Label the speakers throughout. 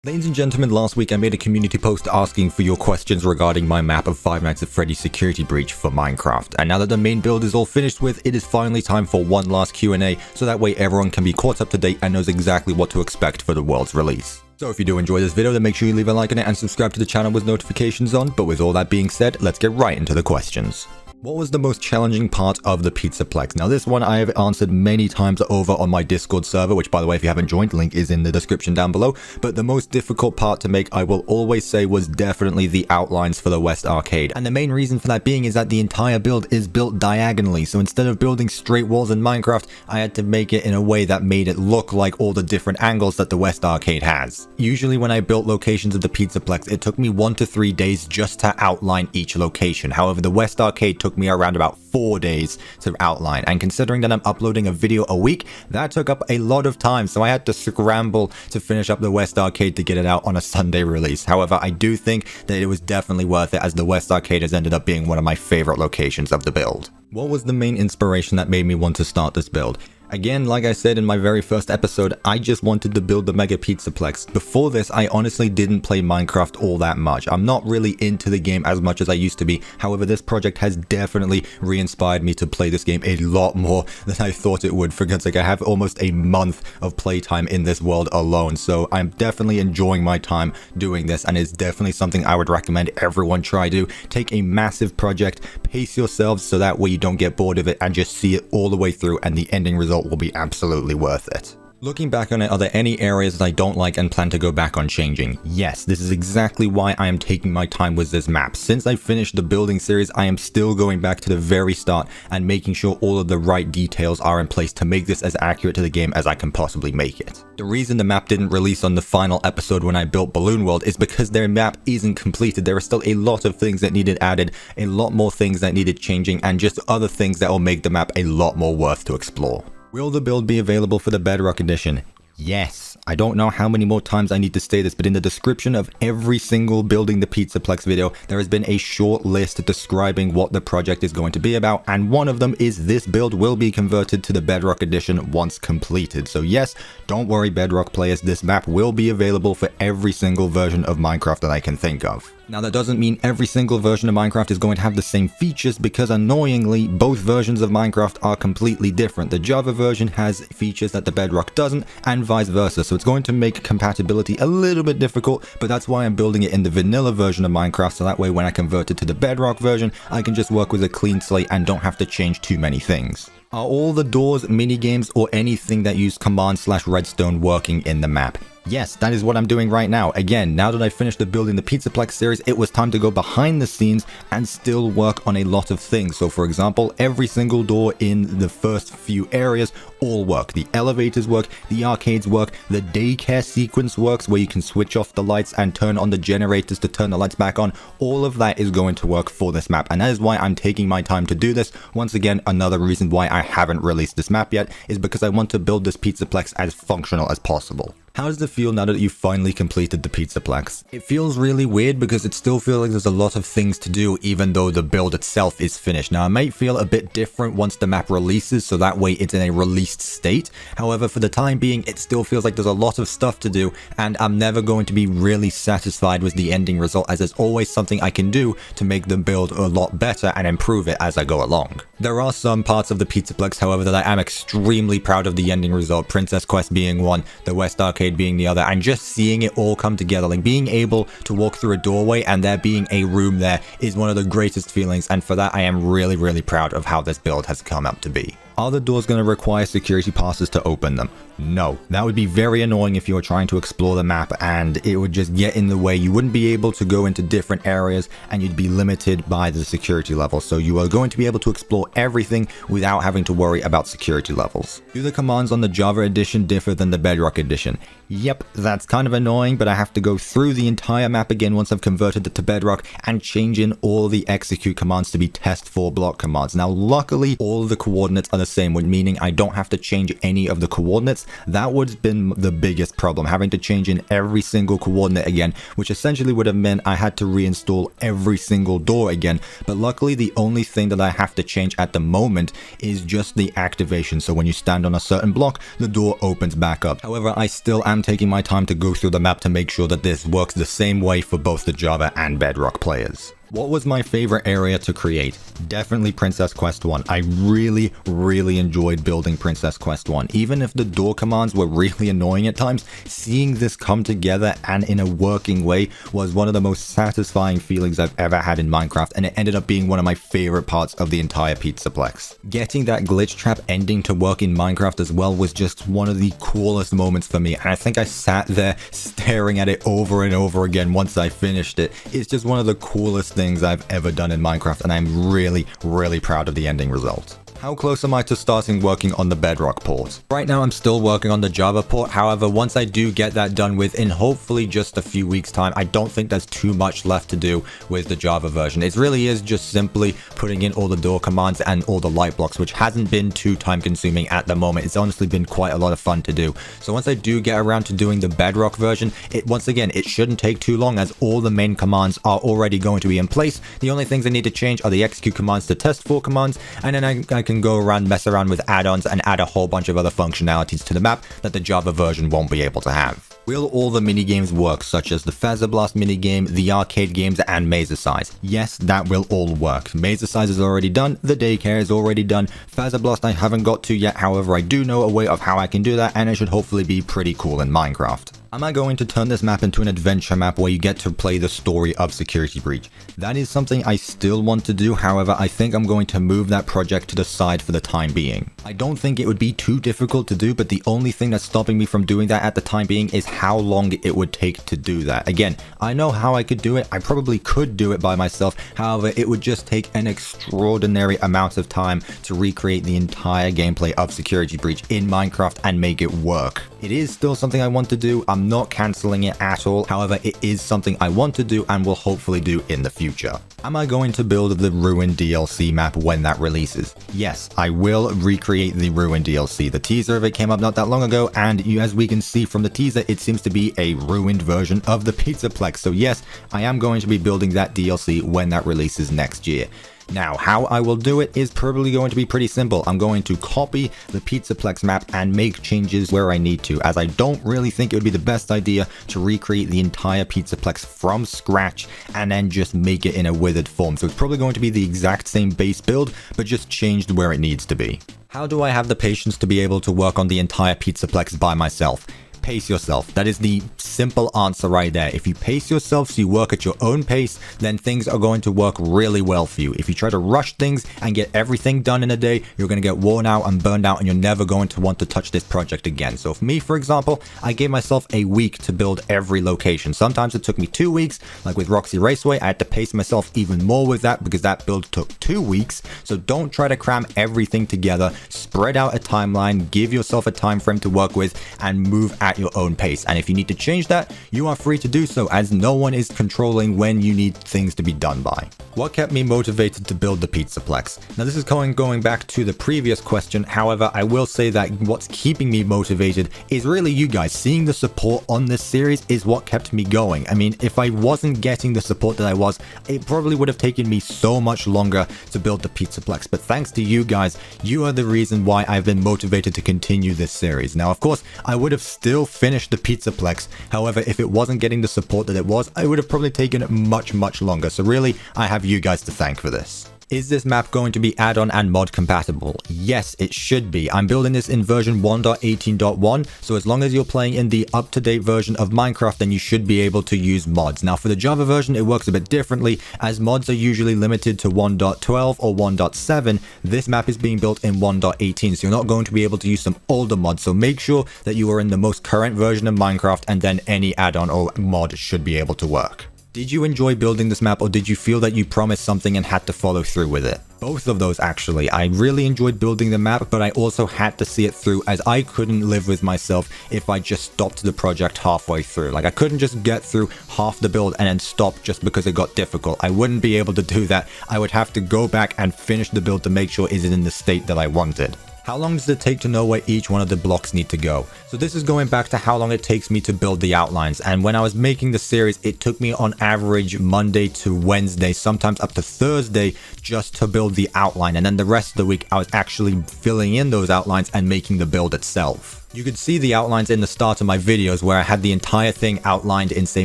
Speaker 1: Ladies and gentlemen, last week I made a community post asking for your questions regarding my map of Five Nights at Freddy's Security Breach for Minecraft. And now that the main build is all finished with, it is finally time for one last Q&A, so that way everyone can be caught up to date and knows exactly what to expect for the world's release. So if you do enjoy this video, then make sure you leave a like on it and subscribe to the channel with notifications on. But with all that being said, let's get right into the questions. What was the most challenging part of the PIZZAPLEX? Now this one I have answered many times over on my Discord server, which by the way, if you haven't joined, the link is in the description down below. But the most difficult part to make, I will always say, was definitely the outlines for the West Arcade. And the main reason for that being is that the entire build is built diagonally. So instead of building straight walls in Minecraft, I had to make it in a way that made it look like all the different angles that the West Arcade has. Usually when I built locations of the PIZZAPLEX, it took me 1 to 3 days just to outline each location. However, the West Arcade took me around about 4 days to outline, and considering that I'm uploading a video a week, that took up a lot of time, so I had to scramble to finish up the West Arcade to get it out on a Sunday release. However, I do think that it was definitely worth it, as the West Arcade has ended up being one of my favorite locations of the build. What was the main inspiration that made me want to start this build? Again, like I said in my very first episode, I just wanted to build the Mega PIZZAPLEX. Before this, I honestly didn't play Minecraft all that much. I'm not really into the game as much as I used to be. However, this project has definitely re-inspired me to play this game a lot more than I thought it would. For God's sake, I have almost a month of playtime in this world alone. So I'm definitely enjoying my time doing this, and it's definitely something I would recommend everyone try to. Take a massive project, pace yourselves so that way you don't get bored of it, and just see it all the way through, and the ending result will be absolutely worth it. Looking back on it, are there any areas that I don't like and plan to go back on changing? Yes, this is exactly why I am taking my time with this map. Since I finished the building series, I am still going back to the very start and making sure all of the right details are in place to make this as accurate to the game as I can possibly make it. The reason the map didn't release on the final episode when I built Balloon World is because their map isn't completed. There are still a lot of things that needed added, a lot more things that needed changing, and just other things that will make the map a lot more worth to explore. Will the build be available for the Bedrock edition? Yes. I don't know how many more times I need to say this, but in the description of every single Building the PIZZAPLEX video, there has been a short list describing what the project is going to be about, and one of them is this build will be converted to the Bedrock edition once completed. So yes, don't worry Bedrock players, this map will be available for every single version of Minecraft that I can think of. Now that doesn't mean every single version of Minecraft is going to have the same features, because annoyingly, both versions of Minecraft are completely different. The Java version has features that the Bedrock doesn't, and vice versa, so it's going to make compatibility a little bit difficult, but that's why I'm building it in the vanilla version of Minecraft, so that way when I convert it to the Bedrock version, I can just work with a clean slate and don't have to change too many things. Are all the doors, minigames, or anything that use command/redstone working in the map? Yes, that is what I'm doing right now. Again, now that I finished the Building the PIZZAPLEX series, it was time to go behind the scenes and still work on a lot of things. So for example, every single door in the first few areas all work. The elevators work, the arcades work, the daycare sequence works where you can switch off the lights and turn on the generators to turn the lights back on. All of that is going to work for this map, and that is why I'm taking my time to do this. Once again, another reason why I haven't released this map yet is because I want to build this PIZZAPLEX as functional as possible. How does it feel now that you've finally completed the PIZZAPLEX? It feels really weird because it still feels like there's a lot of things to do even though the build itself is finished. Now it might feel a bit different once the map releases, so that way it's in a released state. However, for the time being, it still feels like there's a lot of stuff to do, and I'm never going to be really satisfied with the ending result, as there's always something I can do to make the build a lot better and improve it as I go along. There are some parts of the PIZZAPLEX, however, that I am extremely proud of the ending result, Princess Quest being one, the West Arcade being the other, and just seeing it all come together, like being able to walk through a doorway and there being a room there is one of the greatest feelings, and for that I am really proud of how this build has come out to be. Are the doors going to require security passes to open them? No. That would be very annoying if you were trying to explore the map and it would just get in the way. You wouldn't be able to go into different areas and you'd be limited by the security level. So you are going to be able to explore everything without having to worry about security levels. Do the commands on the Java edition differ than the Bedrock edition? Yep, that's kind of annoying, but I have to go through the entire map again once I've converted it to Bedrock and change in all the execute commands to be test4 block commands. Now luckily all the coordinates are the same, meaning I don't have to change any of the coordinates. That would have been the biggest problem, having to change in every single coordinate again, which essentially would have meant I had to reinstall every single door again. But luckily the only thing that I have to change at the moment is just the activation. So when you stand on a certain block, the door opens back up. However, I still am am taking my time to go through the map to make sure that this works the same way for both the Java and Bedrock players. What was my favorite area to create? Definitely Princess Quest 1. I really enjoyed building Princess Quest 1. Even if the door commands were really annoying at times, seeing this come together and in a working way was one of the most satisfying feelings I've ever had in Minecraft, and it ended up being one of my favorite parts of the entire PIZZAPLEX. Getting that glitch trap ending to work in Minecraft as well was just one of the coolest moments for me, and I think I sat there staring at it over and over again once I finished it. It's just one of the coolest things I've ever done in Minecraft, and I'm really proud of the ending result. How close am I to starting working on the Bedrock port? Right now I'm still working on the Java port, however once I do get that done within hopefully just a few weeks time, I don't think there's too much left to do with the Java version. It really is just simply putting in all the door commands and all the light blocks, which hasn't been too time consuming at the moment. It's honestly been quite a lot of fun to do. So once I do get around to doing the Bedrock version, once again, it shouldn't take too long as all the main commands are already going to be in place. The only things I need to change are the execute commands to test for commands, and then I can go around, mess around with add-ons and add a whole bunch of other functionalities to the map that the Java version won't be able to have. Will all the minigames work, such as the Feather Blast minigame, the arcade games, and Maze Size? Yes, that will all work. Maze Size is already done, the daycare is already done, Feather Blast I haven't got to yet, however I do know a way of how I can do that, and it should hopefully be pretty cool in Minecraft. Am I going to turn this map into an adventure map where you get to play the story of Security Breach? That is something I still want to do, however I think I'm going to move that project to the side for the time being. I don't think it would be too difficult to do, but the only thing that's stopping me from doing that at the time being is how long it would take to do that. Again, I know how I could do it, I probably could do it by myself, however it would just take an extraordinary amount of time to recreate the entire gameplay of Security Breach in Minecraft and make it work. It is still something I want to do, I'm not cancelling it at all, however it is something I want to do and will hopefully do in the future. Am I going to build the Ruin DLC map when that releases? Yes, I will recreate the Ruin DLC. The teaser of it came up not that long ago, and as we can see from the teaser, it seems to be a ruined version of the PIZZAPLEX. So yes, I am going to be building that DLC when that releases next year. Now, how I will do it is probably going to be pretty simple. I'm going to copy the PIZZAPLEX map and make changes where I need to, as I don't really think it would be the best idea to recreate the entire PIZZAPLEX from scratch and then just make it in a withered form. So it's probably going to be the exact same base build, but just changed where it needs to be. How do I have the patience to be able to work on the entire PIZZAPLEX by myself? Pace yourself. That is the simple answer right there. If you pace yourself so you work at your own pace, then things are going to work really well for you. If you try to rush things and get everything done in a day, you're going to get worn out and burned out, and you're never going to want to touch this project again. So for me, for example, I gave myself a week to build every location. Sometimes it took me 2 weeks, like with Roxy Raceway. I had to pace myself even more with that because that build took 2 weeks. So don't try to cram everything together. Spread out a timeline, give yourself a time frame to work with, and move at your own pace. And if you need to change that, you are free to do so, as no one is controlling when you need things to be done by. What kept me motivated to build the PIZZAPLEX? Now this is going back to the previous question, however I will say that what's keeping me motivated is really you guys. Seeing the support on this series is what kept me going. I mean, if I wasn't getting the support that I was, it probably would have taken me so much longer to build the PIZZAPLEX, but thanks to you guys, you are the reason why I've been motivated to continue this series. Now of course, I would have still finished the PIZZAPLEX, however if it wasn't getting the support that it was, I would have probably taken it much longer. So really, I have you guys to thank for this. Is this map going to be add-on and mod compatible? Yes, it should be. I'm building this in version 1.18.1, so as long as you're playing in the up-to-date version of Minecraft, then you should be able to use mods. Now for the Java version, it works a bit differently, as mods are usually limited to 1.12 or 1.7. This map is being built in 1.18, so you're not going to be able to use some older mods, so make sure that you are in the most current version of Minecraft, and then any add-on or mod should be able to work. Did you enjoy building this map, or did you feel that you promised something and had to follow through with it? Both of those actually. I really enjoyed building the map, but I also had to see it through, as I couldn't live with myself if I just stopped the project halfway through. Like I couldn't just get through half the build and then stop just because it got difficult. I wouldn't be able to do that. I would have to go back and finish the build to make sure it's in the state that I wanted. How long does it take to know where each one of the blocks need to go? So this is going back to how long it takes me to build the outlines, and when I was making the series, it took me on average Monday to Wednesday, sometimes up to Thursday, just to build the outline, and then the rest of the week I was actually filling in those outlines and making the build itself. You could see the outlines in the start of my videos where I had the entire thing outlined in, say,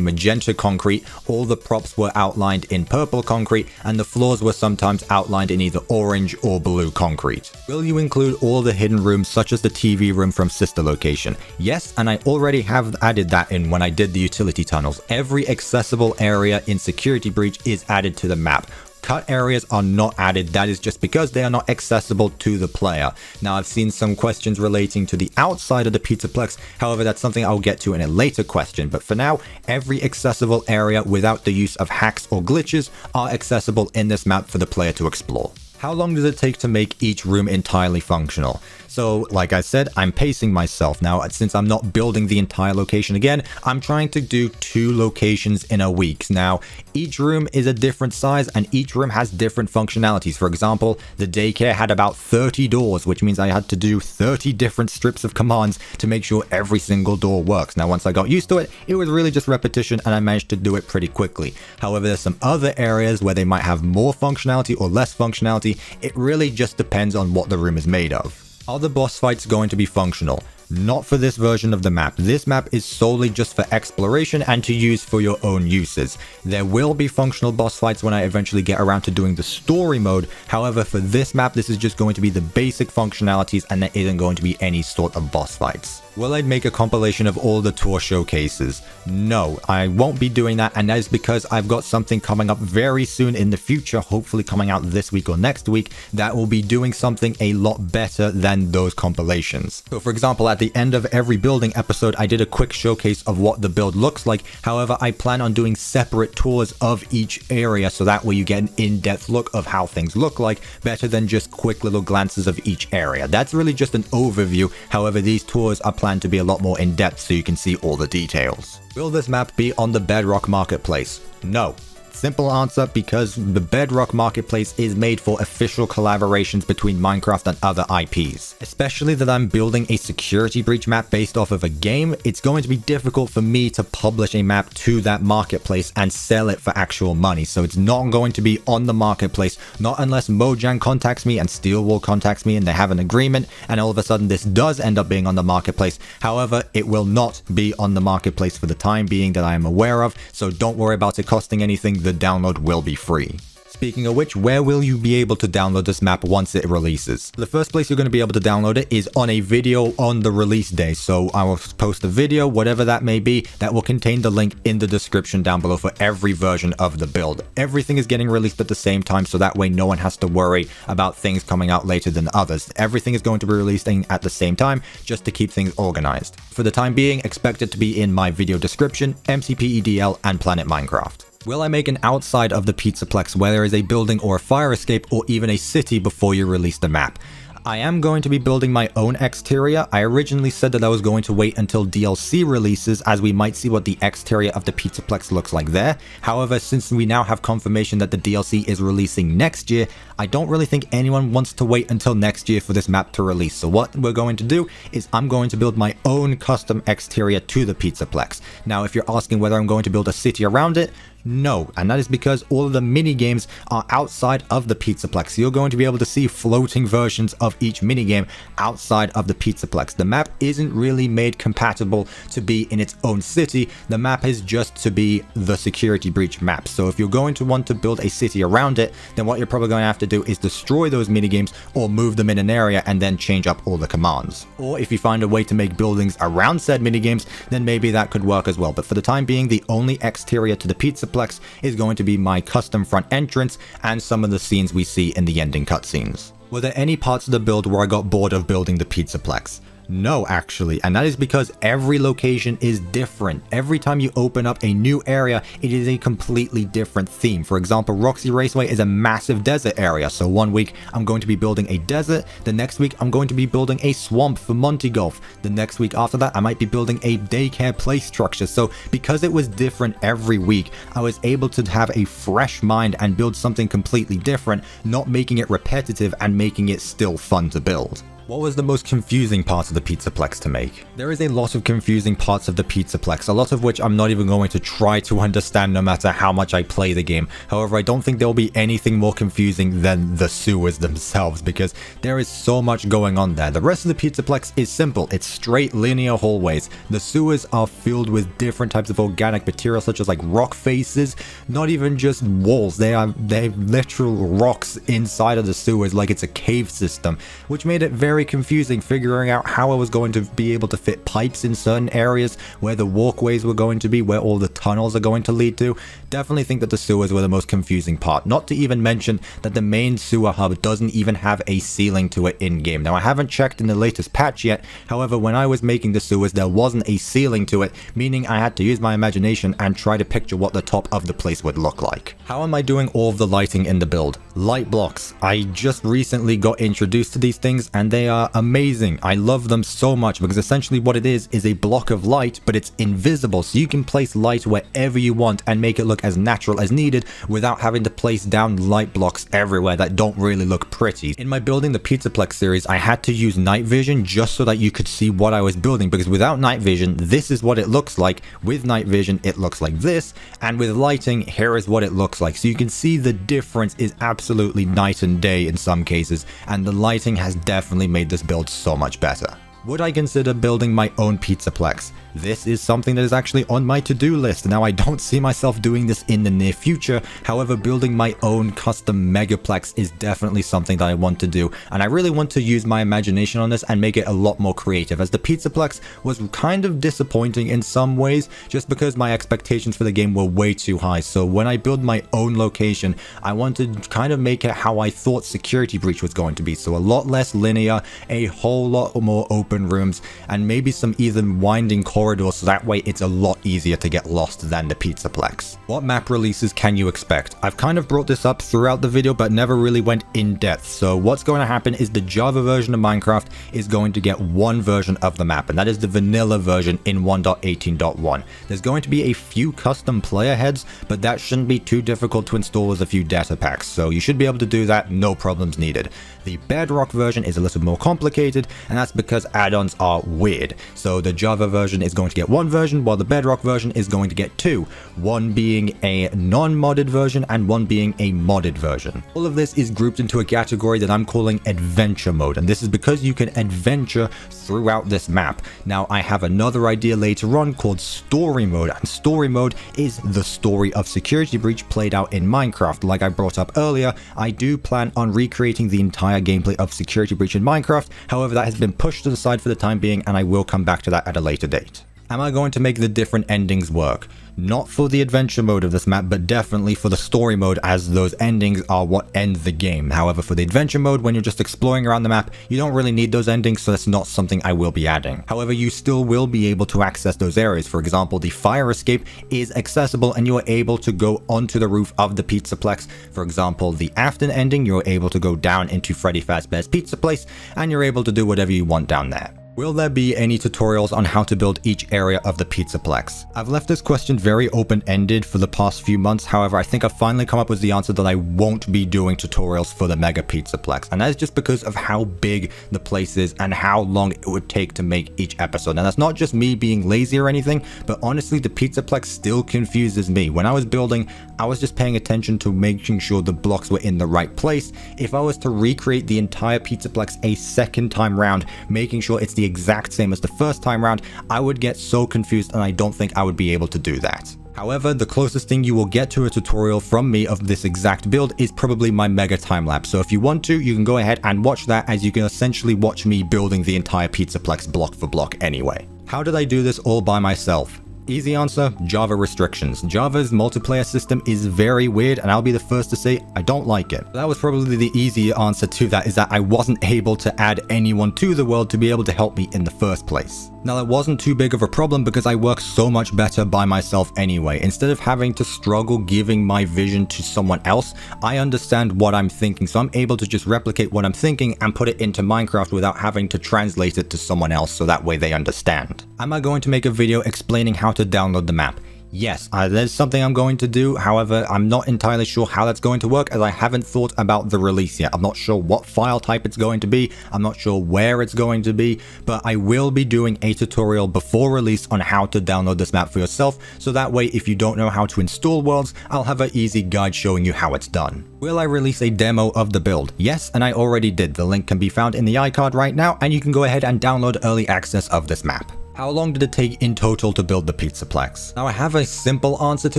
Speaker 1: magenta concrete, all the props were outlined in purple concrete, and the floors were sometimes outlined in either orange or blue concrete. Will you include all the hidden rooms such as the TV room from sister location? Yes, and I already have added that in when I did the utility tunnels. Every accessible area in Security Breach is added to the map. Cut areas are not added, that is just because they are not accessible to the player. Now, I've seen some questions relating to the outside of the PIZZAPLEX, however that's something I'll get to in a later question, but for now, every accessible area without the use of hacks or glitches are accessible in this map for the player to explore. How long does it take to make each room entirely functional? So, like I said, I'm pacing myself. Now, since I'm not building the entire location again, I'm trying to do 2 locations in a week. Now, each room is a different size and each room has different functionalities. For example, the daycare had about 30 doors, which means I had to do 30 different strips of commands to make sure every single door works. Now, once I got used to it, it was really just repetition and I managed to do it pretty quickly. However, there's some other areas where they might have more functionality or less functionality. It really just depends on what the room is made of. Are the boss fights going to be functional? Not for this version of the map. This map is solely just for exploration and to use for your own uses. There will be functional boss fights when I eventually get around to doing the story mode. However, for this map, this is just going to be the basic functionalities and there isn't going to be any sort of boss fights. Will I make a compilation of all the tour showcases? No, I won't be doing that, and that is because I've got something coming up very soon in the future, hopefully coming out this week or next week, that will be doing something a lot better than those compilations. So for example, at the end of every building episode, I did a quick showcase of what the build looks like. However, I plan on doing separate tours of each area, so that way you get an in-depth look of how things look like, better than just quick little glances of each area. That's really just an overview. However, these tours are planned to be a lot more in-depth so you can see all the details. Will this map be on the Bedrock marketplace? No. Simple answer, because the Bedrock marketplace is made for official collaborations between Minecraft and other IPs. Especially that I'm building a Security Breach map based off of a game, it's going to be difficult for me to publish a map to that marketplace and sell it for actual money. So it's not going to be on the marketplace, not unless Mojang contacts me and Steelwall contacts me and they have an agreement and all of a sudden this does end up being on the marketplace. However, it will not be on the marketplace for the time being that I am aware of, so don't worry about it costing anything. The download will be free. Speaking of which, where will you be able to download this map once it releases? The first place you're going to be able to download it is on a video on the release day. So I will post a video, whatever that may be, that will contain the link in the description down below for every version of the build. Everything is getting released at the same time, so that way no one has to worry about things coming out later than others. Everything is going to be releasing at the same time, just to keep things organized. For the time being, expect it to be in my video description, MCPE DL, and Planet Minecraft. Will I make an outside of the PIZZAPLEX where there is a building or a fire escape or even a city before you release the map? I am going to be building my own exterior. I originally said that I was going to wait until DLC releases, as we might see what the exterior of the PIZZAPLEX looks like there. However, since we now have confirmation that the DLC is releasing next year, I don't really think anyone wants to wait until next year for this map to release. So what we're going to do is I'm going to build my own custom exterior to the PIZZAPLEX. Now, if you're asking whether I'm going to build a city around it, no, and that is because all of the mini games are outside of the PIZZAPLEX. So you're going to be able to see floating versions of each mini game outside of the PIZZAPLEX. The map isn't really made compatible to be in its own city. The map is just to be the Security Breach map. So if you're going to want to build a city around it, then what you're probably going to have to do is destroy those mini games or move them in an area and then change up all the commands. Or if you find a way to make buildings around said mini games, then maybe that could work as well. But for the time being, the only exterior to the PIZZAPLEX is going to be my custom front entrance and some of the scenes we see in the ending cutscenes. Were there any parts of the build where I got bored of building the PIZZAPLEX? No, actually, and that is because every location is different. Every time you open up a new area, it is a completely different theme. For example, Roxy Raceway is a massive desert area, so one week I'm going to be building a desert, the next week I'm going to be building a swamp for Monty Golf, the next week after that I might be building a daycare play structure. So because it was different every week, I was able to have a fresh mind and build something completely different, not making it repetitive and making it still fun to build. What was the most confusing part of the PIZZAPLEX to make? There is a lot of confusing parts of the PIZZAPLEX, a lot of which I'm not even going to try to understand no matter how much I play the game. However, I don't think there will be anything more confusing than the sewers themselves, because there is so much going on there. The rest of the PIZZAPLEX is simple. It's straight linear hallways. The sewers are filled with different types of organic material, such as like rock faces, not even just walls. They're literal rocks inside of the sewers, like it's a cave system, which made it very confusing figuring out how I was going to be able to fit pipes in certain areas, where the walkways were going to be, where all the tunnels are going to lead to. Definitely think that the sewers were the most confusing part, not to even mention that the main sewer hub doesn't even have a ceiling to it in game. Now, I haven't checked in the latest patch yet, however, when I was making the sewers there wasn't a ceiling to it, meaning I had to use my imagination and try to picture what the top of the place would look like. How am I doing all of the lighting in the build? Light blocks. I just recently got introduced to these things and they are amazing. I love them so much because essentially what it is a block of light, but it's invisible, so you can place light wherever you want and make it look as natural as needed without having to place down light blocks everywhere that don't really look pretty. In my building the PIZZAPLEX series, I had to use night vision just so that you could see what I was building, because without night vision, this is what it looks like. With night vision, it looks like this, and with lighting, here is what it looks like. So you can see the difference is absolutely night and day in some cases, and the lighting has definitely made this build so much better. Would I consider building my own PIZZAPLEX? This is something that is actually on my to-do list. Now, I don't see myself doing this in the near future. However, building my own custom megaplex is definitely something that I want to do. And I really want to use my imagination on this and make it a lot more creative, as the PIZZAPLEX was kind of disappointing in some ways, just because my expectations for the game were way too high. So when I build my own location, I want to kind of make it how I thought Security Breach was going to be. So a lot less linear, a whole lot more open rooms, and maybe some even winding corridors, so that way it's a lot easier to get lost than the PIZZAPLEX. What map releases can you expect? I've kind of brought this up throughout the video but never really went in depth. So what's going to happen is the Java version of Minecraft is going to get one version of the map, and that is the vanilla version in 1.18.1. There's going to be a few custom player heads, but that shouldn't be too difficult to install with a few data packs, so you should be able to do that, no problems needed. The Bedrock version is a little more complicated, and that's because add-ons are weird. So the Java version is going to get one version, while the Bedrock version is going to get two, one being a non-modded version and one being a modded version. All of this is grouped into a category that I'm calling adventure mode, and this is because you can adventure throughout this map. Now, I have another idea later on called story mode, and story mode is the story of Security Breach played out in Minecraft. Like I brought up earlier, I do plan on recreating the entire gameplay of Security Breach in Minecraft. However, that has been pushed to the side for the time being, and I will come back to that at a later date. Am I going to make the different endings work? Not for the adventure mode of this map, but definitely for the story mode, as those endings are what end the game. However, for the adventure mode, when you're just exploring around the map, you don't really need those endings, so that's not something I will be adding. However, you still will be able to access those areas. For example, the fire escape is accessible and you are able to go onto the roof of the PIZZAPLEX. For example, the Afton ending, you're able to go down into Freddy Fazbear's Pizza Place and you're able to do whatever you want down there. Will there be any tutorials on how to build each area of the PIZZAPLEX? I've left this question very open-ended for the past few months. However, I think I've finally come up with the answer that I won't be doing tutorials for the Mega PIZZAPLEX. And that is just because of how big the place is and how long it would take to make each episode. And that's not just me being lazy or anything, but honestly, the PIZZAPLEX still confuses me. When I was building, I was just paying attention to making sure the blocks were in the right place. If I was to recreate the entire PIZZAPLEX a second time round, making sure it's the exact same as the first time round, I would get so confused and I don't think I would be able to do that. However, the closest thing you will get to a tutorial from me of this exact build is probably my mega time lapse. So if you want to, you can go ahead and watch that, as you can essentially watch me building the entire PIZZAPLEX block for block anyway. How did I do this all by myself? Easy answer, Java restrictions. Java's multiplayer system is very weird, and I'll be the first to say I don't like it. That was probably the easy answer to that, is that I wasn't able to add anyone to the world to be able to help me in the first place. Now, that wasn't too big of a problem because I work so much better by myself anyway. Instead of having to struggle giving my vision to someone else, I understand what I'm thinking, so I'm able to just replicate what I'm thinking and put it into Minecraft without having to translate it to someone else, so that way they understand. Am I going to make a video explaining how to download the map? Yes, there's something I'm going to do. However, I'm not entirely sure how that's going to work as I haven't thought about the release yet. I'm not sure what file type it's going to be. I'm not sure where it's going to be, but I will be doing a tutorial before release on how to download this map for yourself. So that way, if you don't know how to install worlds, I'll have an easy guide showing you how it's done. Will I release a demo of the build? Yes, and I already did. The link can be found in the iCard right now, and you can go ahead and download early access of this map. How long did it take in total to build the PIZZAPLEX? Now I have a simple answer to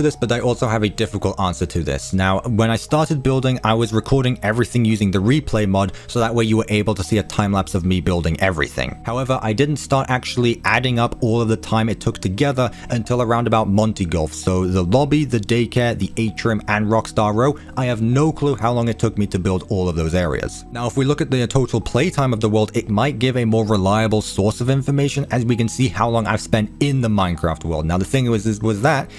Speaker 1: this, but I also have a difficult answer to this. Now, when I started building, I was recording everything using the replay mod, so that way you were able to see a time lapse of me building everything. However, I didn't start actually adding up all of the time it took together until around about Monty Golf. So the lobby, the daycare, the atrium, and Rockstar Row, I have no clue how long it took me to build all of those areas. Now, if we look at the total playtime of the world, it might give a more reliable source of information, as we can see how long I've spent in the Minecraft world. Now the thing was that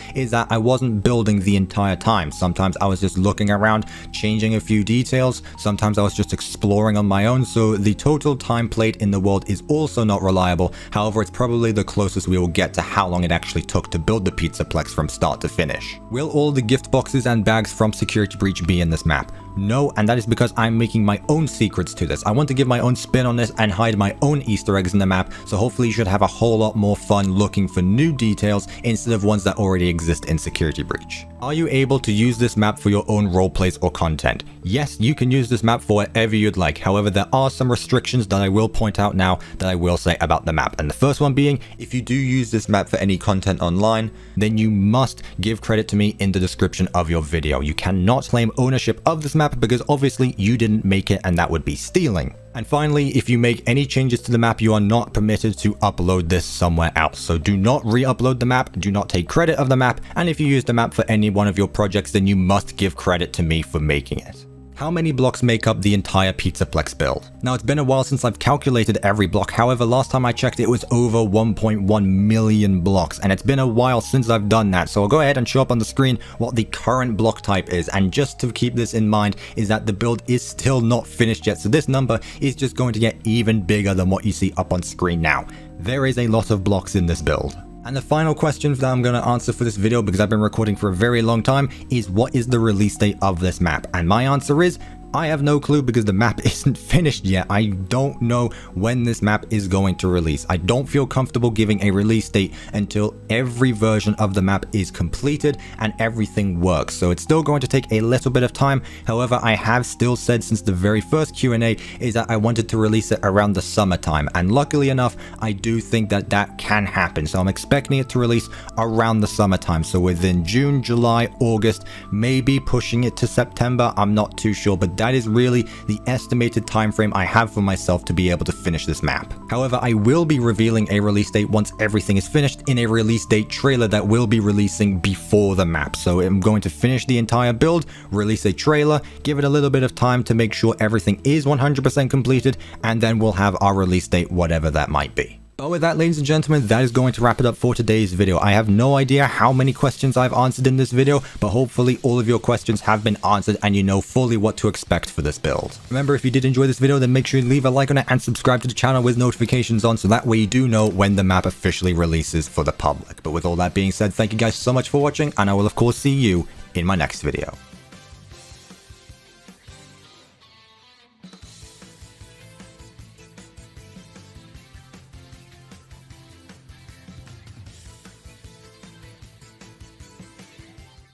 Speaker 1: I wasn't building the entire time. Sometimes I was just looking around, changing a few details. Sometimes I was just exploring on my own. So the total time played in the world is also not reliable. However, it's probably the closest we will get to how long it actually took to build the PIZZAPLEX from start to finish. Will all the gift boxes and bags from Security Breach be in this map? No, and that is because I'm making my own secrets to this. I want to give my own spin on this and hide my own Easter eggs in the map, so hopefully you should have a whole lot more fun looking for new details instead of ones that already exist in Security Breach. Are you able to use this map for your own roleplays or content? Yes, you can use this map for whatever you'd like. However, there are some restrictions that I will point out now that I will say about the map. And the first one being, if you do use this map for any content online, then you must give credit to me in the description of your video. You cannot claim ownership of this map because obviously you didn't make it and that would be stealing. And finally, if you make any changes to the map, you are not permitted to upload this somewhere else. So do not re-upload the map, do not take credit of the map, and if you use the map for any one of your projects, then you must give credit to me for making it. How many blocks make up the entire PIZZAPLEX build? Now, it's been a while since I've calculated every block. However, last time I checked, it was over 1.1 million blocks, and it's been a while since I've done that. So I'll go ahead and show up on the screen what the current block type is. And just to keep this in mind is that the build is still not finished yet. So this number is just going to get even bigger than what you see up on screen now. There is a lot of blocks in this build. And the final question that I'm going to answer for this video, because I've been recording for a very long time, is what is the release date of this map? And my answer is, I have no clue because the map isn't finished yet. I don't know when this map is going to release. I don't feel comfortable giving a release date until every version of the map is completed and everything works. So it's still going to take a little bit of time. However, I have still said since the very first Q&A is that I wanted to release it around the summertime. And luckily enough, I do think that that can happen. So I'm expecting it to release around the summertime. So within June, July, August, maybe pushing it to September. I'm not too sure, but that is really the estimated time frame I have for myself to be able to finish this map. However, I will be revealing a release date once everything is finished in a release date trailer that will be releasing before the map. So I'm going to finish the entire build, release a trailer, give it a little bit of time to make sure everything is 100% completed, and then we'll have our release date, whatever that might be. But with that, ladies and gentlemen, that is going to wrap it up for today's video. I have no idea how many questions I've answered in this video, but hopefully all of your questions have been answered and you know fully what to expect for this build. Remember, if you did enjoy this video, then make sure you leave a like on it and subscribe to the channel with notifications on, so that way you do know when the map officially releases for the public. But with all that being said, thank you guys so much for watching, and I will of course see you in my next video.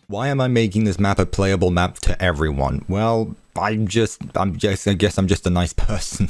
Speaker 1: Why am I making this map a playable map to everyone? Well, I guess I'm just a nice person.